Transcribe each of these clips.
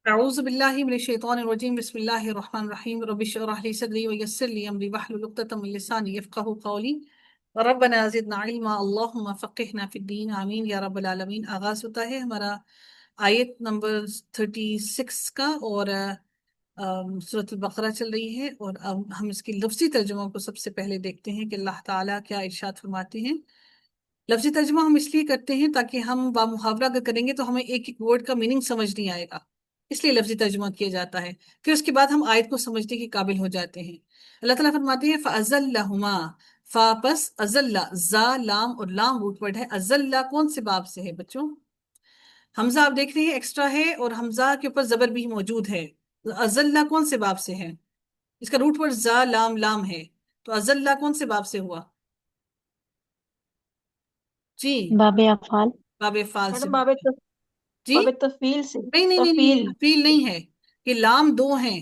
أعوذ بالله من الشيطان الرجيم بسم الله الرحمن الرحيم رب اشرح لي صدري ويسر لي أمري واحلل عقدة من لساني يفقهوا قولي ربنا زدنا علما اللهم فقهنا في الدين آمین یا رب العالمین۔ آغاز ہوتا ہے ہمارا آیت نمبر 36 کا، اور سورۃ البقرہ چل رہی ہے، اور اب ہم اس کی لفظی ترجمہ کو سب سے پہلے دیکھتے ہیں کہ اللہ تعالیٰ کیا ارشاد فرماتے ہیں۔ لفظی ترجمہ ہم اس لیے کرتے ہیں تاکہ ہم بامحاورہ اگر کریں گے تو ہمیں ایک ایک ورڈ کا میننگ سمجھ نہیں آئے گا، اس لیے لفظی ترجمہ کیا جاتا ہے۔ پھر اس کے بعد ہم آیت کو سمجھنے کے قابل ہو جاتے ہیں۔ اللہ تعالیٰ فرماتے ہیں فَأَزَلَّهُمَا، فا پس ازلہ، زا لام اور لام روٹ ورڈ ہے۔ ازلہ کون سے باب سے ہے بچوں؟ حمزہ آپ دیکھ رہے ہیں ایکسٹرا ہے، اور حمزہ کے اوپر زبر بھی موجود ہے۔ ازلہ کون سے باب سے ہے؟ اس کا روٹ ورڈ زا لام لام ہے، تو ازلہ کون سے باب سے ہوا؟ جی، باب افعال۔ باب فال سے۔ میڈم جی باب تفیل سے نہیں نہیں نہیں نہیں، تفیل تفیل نہیں ہے، یہ لام دو ہیں۔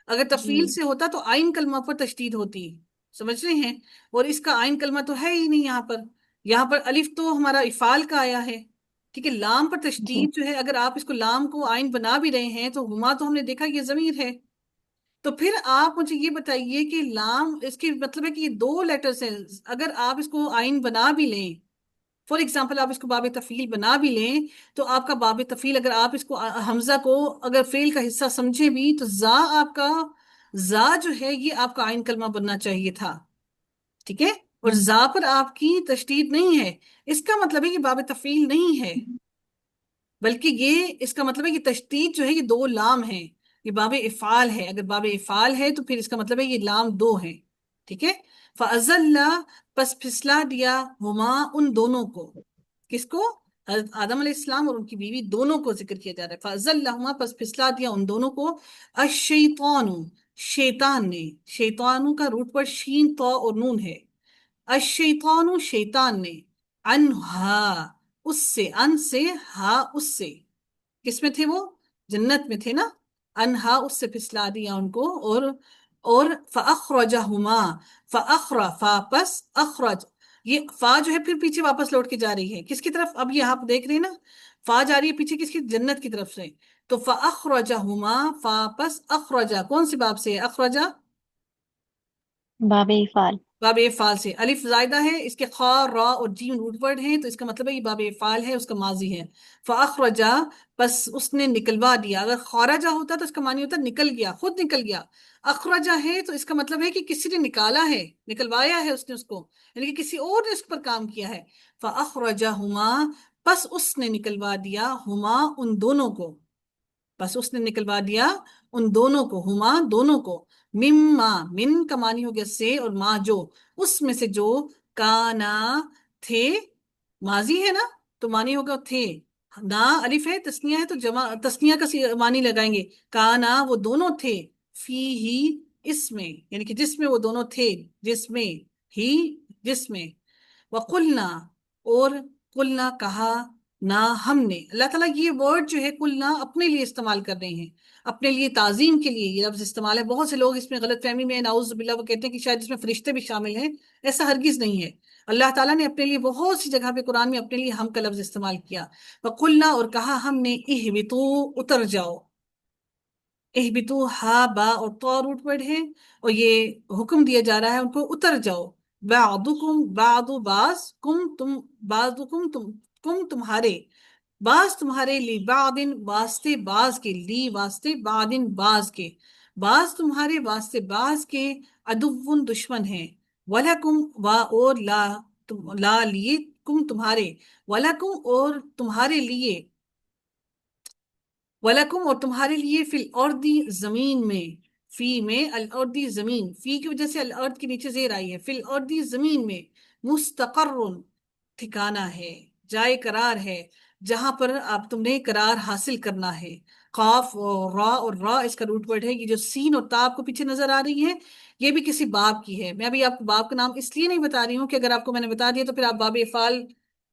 اگر جی تفیل سے ہوتا تو آئین کلمہ پر تشدید ہوتی، سمجھ رہے ہیں؟ اور اس کا آئین کلمہ تو ہے ہی نہیں یہاں پر۔ یہاں پر الف تو ہمارا افعال کا آیا ہے، ٹھیک ہے۔ لام پر جی تشدید جو ہے، اگر آپ اس کو لام کو آئین بنا بھی رہے ہیں تو ہما تو ہم نے دیکھا یہ ضمیر ہے۔ تو پھر آپ مجھے یہ بتائیے کہ لام، اس کی مطلب ہے کہ یہ دو لیٹرز ہیں، اگر آپ اس کو آئین بنا بھی لیں، فار ایگزامپل آپ اس کو باب تفعیل بنا بھی لیں، تو آپ کا باب تفعیل اگر آپ اس کو حمزہ کو اگر فعل کا حصہ سمجھے بھی تو زا آپ کا، زا جو ہے یہ آپ کا عین کلمہ بننا چاہیے تھا، ٹھیک ہے۔ اور زا پر آپ کی تشدید نہیں ہے، اس کا مطلب ہے کہ باب تفعیل نہیں ہے، بلکہ یہ اس کا مطلب ہے کہ تشدید جو ہے یہ دو لام ہیں، یہ باب افعال ہے۔ اگر باب افعال ہے تو پھر اس کا مطلب ہے یہ لام دو ہیں، ٹھیک ہے۔ فَأَزَلَّ، پس پھسلا دیا، ہما ان دونوں کو، کس کو؟ حضرت آدم علیہ السلام اور ان کی بیوی دونوں کو ذکر کیا جا رہا ہے۔ فَأَزَلَّهُمَا، پس پھسلا دیا ان دونوں کو، الشیطان، شیطان نے، شیطانوں کا روٹ پر شین تو اور نون ہے، الشیطان شیطان نے، انہا اس سے، ان سے، ہا اس سے، کس میں تھے وہ؟ جنت میں تھے نا۔ انہا اس سے پھسلا دیا ان کو، اور فاخرجہما، فاخرا فا پس اخرج، یہ فا جو ہے پھر پیچھے واپس لوٹ کے جا رہی ہے کس کی طرف؟ اب یہ آپ دیکھ رہے ہیں نا، فا جا رہی ہے پیچھے کس کی؟ جنت کی طرف سے۔ تو فاخرجہما، فا پس اخرجا کون سی باب سے ہے اخرجا؟ باب افعال۔ باب افعال سے۔ الف زائدہ ہے، اس کے خا را اور جیم روٹ ورڈ ہیں، تو اس کا مطلب ہے یہ باب افعال ہے، اس کا ماضی ہے۔ فاخرجا، پس اس نے نکلوا دیا۔ اگر خارجا ہوتا تو اس کا معنی ہوتا نکل گیا، خود نکل گیا۔ اخرجا ہے تو اس کا مطلب ہے کہ کسی نے نکالا ہے، نکلوایا ہے اس نے اس کو، یعنی کہ کسی اور نے اس پر کام کیا ہے۔ فاخرجہما، پس اس نے نکلوا دیا، ہما ان دونوں کو، بس اس نے نکلوا دیا ان دونوں کو، ہما دونوں کو، مما، من کا معنی ہو گیا سے، اور ما جو، اس میں سے جو، کانا تھے، ماضی ہے نا تو معنی ہوگا تھے، نا الف ہے تسنیہ ہے تو جمع تسنیہ کا معنی لگائیں گے، کانا وہ دونوں تھے، فی ہی اس میں، یعنی کہ جس میں وہ دونوں تھے، جس میں، ہی جس میں، وقلنا اور قلنا کہا، نہ ہم نے، اللہ تعالیٰ یہ ورڈ جو ہے قلنا اپنے لیے استعمال کر رہے ہیں، اپنے لیے تعظیم کے لیے یہ لفظ استعمال ہے۔ بہت سے لوگ اس میں غلط فہمی میں، نعوذ باللہ، وہ کہتے ہیں کہ شاید اس میں فرشتے بھی شامل ہیں، ایسا ہرگز نہیں ہے۔ اللہ تعالیٰ نے اپنے لیے بہت سی جگہ پہ قرآن میں اپنے لیے ہم کا لفظ استعمال کیا۔ وقلنا اور کہا ہم نے، اہبطوا اتر جاؤ، اہبطوا ہا با اور تو روٹ ورڈ ہے، اور یہ حکم دیا جا رہا ہے ان کو اتر جاؤ، بعضکم بعض بعض، کم تم، بعضکم تم، کم تمہارے، بعض تمہارے، لی بعضن واسطے بعض کے، لی واسطے بعضن بعض کے، بعض تمہارے واسطے بعض کے، عدوٌ دشمن ہیں، وَلَکُمْ وا اور لا، لا لیے، کم تمہارے، وَلَکُمْ اور تمہارے لیے، وَلَکُمْ اور تمہارے لیے، فی الارض زمین میں، فی میں الارض زمین، فی کی وجہ سے الارض کے نیچے زیر آئی ہے، فی الارض زمین میں، مستقر ٹھکانہ ہے، جائے قرار ہے، جہاں پر آپ تم نے قرار حاصل کرنا ہے۔ قاف اور را اس کا روٹ ورڈ ہے، یہ جو سین اور تا آپ کو پیچھے نظر آ رہی ہے یہ بھی کسی باب کی ہے۔ میں ابھی آپ کو باب کا نام اس لیے نہیں بتا رہی ہوں کہ اگر آپ کو میں نے بتا دیا تو پھر آپ باب افعال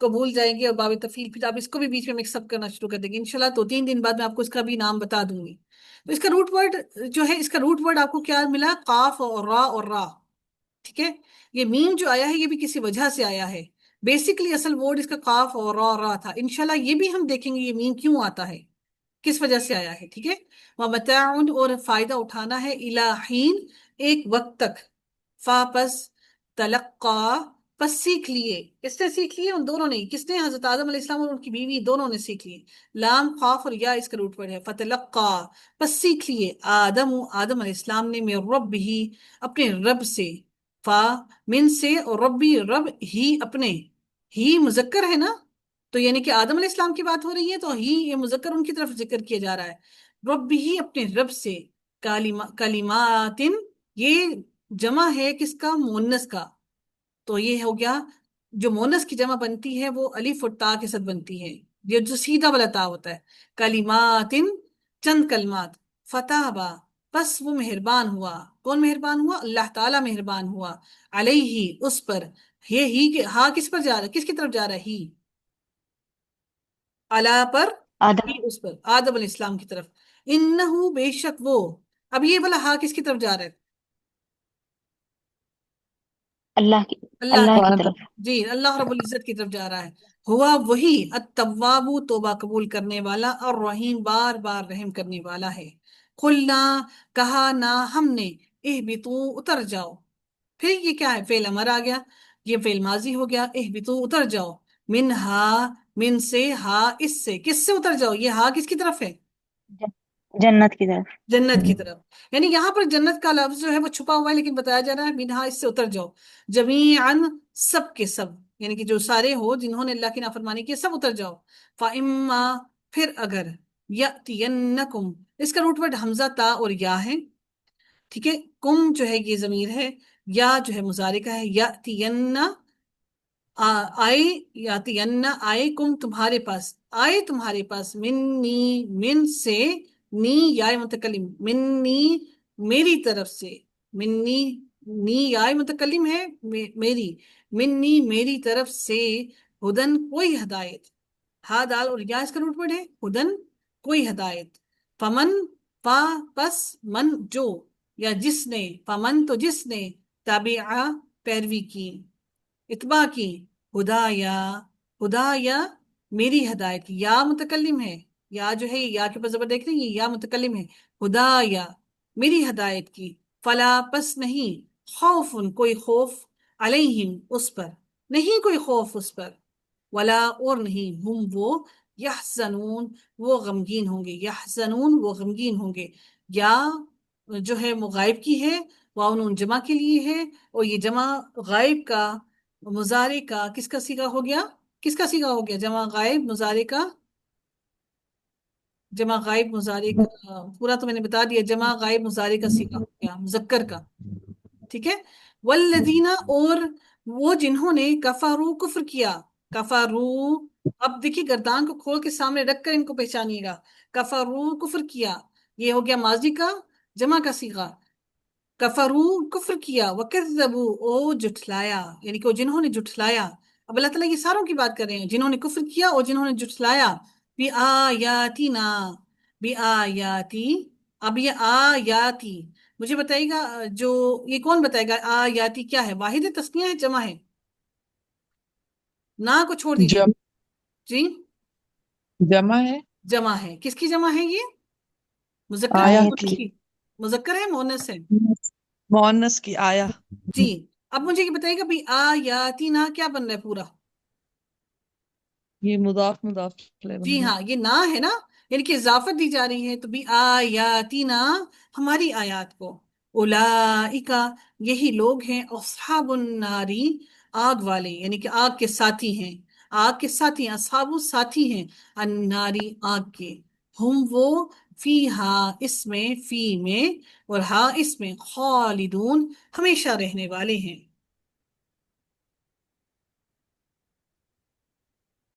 کو بھول جائیں گے، اور باب تفعیل پھر آپ اس کو بھی بیچ میں مکس اپ کرنا شروع کر دیں گے انشاءاللہ۔ تو 3 دن بعد میں آپ کو اس کا بھی نام بتا دوں گی۔ تو اس کا روٹ ورڈ جو ہے، اس کا روٹ ورڈ آپ کو کیا ملا؟ قاف اور را، ٹھیک ہے۔ یہ میم جو آیا ہے یہ بھی کسی وجہ سے آیا ہے، بیسیکلی اصل ورڈ اس کا قاف اور را تھا۔ انشاءاللہ یہ بھی ہم دیکھیں گے یہ میم کیوں آتا ہے، کس وجہ سے آیا ہے، ٹھیک ہے. ومتاعن، اور فائدہ اٹھانا ہے، الہین، ایک وقت تک. پس تلقا، پس سیکھ لیے. کس نے سیکھ لیے؟ ان دونوں نے. کس نے؟ حضرت آدم علیہ السلام اور ان کی بیوی دونوں نے سیکھ لیے. لام خاف اور یا اس کا روٹ ورڈ ہے. فتلقا، پس سیکھ لیے. آدم علیہ السلام نے، من رب ہی، اپنے رب سے. فا، من سے، اور ربی، رب ہی، اپنے. ہی مذکر ہے نا، تو یعنی کہ آدم علیہ السلام کی بات ہو رہی ہے، تو ہی یہ مذکر ان کی طرف ذکر کیا جا رہا ہے. رب ہی، اپنے رب سے. کلمات، یہ جمع ہے کس کا؟ مونس کا. تو یہ ہو گیا، جو مونس کی جمع بنتی ہے وہ الف اور تا کے ساتھ بنتی ہے، یہ جو سیدھا والا تا ہوتا ہے. کلمات، چند کلمات. فتابا، پس وہ مہربان ہوا. کون مہربان ہوا؟ اللہ تعالیٰ مہربان ہوا. علیہ، اس پر. یہ ہی، ہاں کس پر جا رہا ہے؟ کس کی طرف جا رہا ہے؟ ہی اللہ پر، آدم، ہی اس پر، آدم علیہ السلام کی طرف. انہو، بے شک وہ. اب یہ والا ہاں کس کی طرف جا رہا ہے؟ اللہ کی اللہ اللہ کی. کی قرآن طرف. جی، اللہ رب العزت کی طرف جا رہا ہے. ہوا وہی، التواب، توبہ قبول کرنے والا، اور رحیم، بار بار رحم کرنے والا ہے. قلنا، کہا نا ہم نے، اہبطوا، اتر جاؤ. پھر یہ کیا ہے؟ فعل امر آ گیا، یہ فعل ماضی ہو گیا. اہبطوا، اتر جاؤ. منہا، من سے، ہا اس سے. کس سے اتر جاؤ؟ یہ ہا کس کی طرف ہے؟ جنت کی طرف. جنت کی طرف. یعنی یہاں پر جنت کا لفظ جو ہے وہ چھپا ہوا ہے، لیکن بتایا جا رہا ہے منہا، اس سے اتر جاؤ. جمیعاً، سب کے سب، یعنی کہ جو سارے ہو جنہوں نے اللہ کی نافرمانی کی، سب اتر جاؤ. فَإِمَّا، پھر اگر. یَأْتِيَنَّکُمْ، اس کا روٹ ورڈ حمزہ، تا اور یا ہے، ٹھیک ہے. کم جو ہے یہ ضمیر ہے، یا جو ہے مضارع کا ہے. یَأْتِيَنَّ، آئے، یاتین، آئے، کم تمہارے پاس، آئے تمہارے پاس. منی، من سے، نی یا متکلم، منی، میری طرف سے. منی، نی یا متکلم ہے، میری. منی، میری طرف سے. ہدن، کوئی ہدایت. ہا دال اور یا اس کا روٹ ورڈ ہے. ہدن، کوئی ہدایت. فمن، فا، پس، من، جو، یا جس نے. فمن، تو جس نے. تابعہ، پیروی کی، اتباع کی. ہدایا، ہدایا، میری ہدایت. یا متکلم ہے، یا جو ہے یا کے اوپر زبر دیکھ رہے ہیں، یہ یا متکلم ہے. ہدایا، میری ہدایت کی. فلا، پس نہیں. خوف، کوئی خوف. علیہم، اس پر. نہیں کوئی خوف اس پر. ولا، اور نہیں. ہم وہ. یحزنون، وہ غمگین ہوں گے. یحزنون، وہ غمگین ہوں گے. یا جو ہے وہ غائب کی ہے، واو نون جمع کے لیے ہے، اور یہ جمع غائب کا، مضارع کا کس کا صیغہ ہو گیا؟ کس کا صیغہ ہو گیا؟ جمع غائب مضارع کا. جمع غائب مضارع کا پورا تو میں نے بتا دیا. جمع غائب مضارع کا صیغہ ہو گیا، مذکر کا. ٹھیک ہے. والذین، اور وہ جنہوں نے، کفروا، کفر کیا. کفروا، اب دیکھیے گردان کو کھول کے سامنے رکھ کر ان کو پہچانیے گا. کفروا، کفر کیا. یہ ہو گیا ماضی کا جمع کا صیغہ. کفرو، کفر کیا. وکذبوا، او جھٹلایا، یعنی کہ وہ جنہوں نے جھٹلایا. اب اللہ تعالیٰ یہ ساروں کی بات کر رہے ہیں، جنہوں نے کفر کیا اور جنہوں نے جھٹلایا. بِآیاتِنَا، بِآیاتی. اب یہ آیاتی، مجھے بتائیے گا، جو یہ کون بتائے گا آیاتی کیا ہے؟ واحد ہے، تسنیہ ہے، جمع ہے؟ نا کو چھوڑ دیجئے. جم جی، جمع ہے. جمع ہے. کس کی جمع ہے یہ؟ مذکر ہے، آیا آیت کی. مؤنث کی. کی؟ مذکر ہے، مؤنث ہے؟ مؤنث کی آیا. جی. اب مجھے یہ بتائیے گا بھی آیاتنا کیا بن رہا ہے پورا؟ یہ مضاف مضاف لے بن جی گیا. ہاں، یہ نا ہے نا، یعنی کہ اضافت دی جا رہی ہے. تو بھی آیاتنا، ہماری آیات کو. اولئک، یہی لوگ ہیں. اصحاب الناری، آگ والے، یعنی کہ آگ کے ساتھی ہیں. آگ کے ساتھی ہیں، اصحاب ساتھی ہیں. الناری، آگ کے. ہم وہ، فیہا، اس میں، فی میں، اور ہا اس میں، خالدون، ہمیشہ رہنے والے ہیں.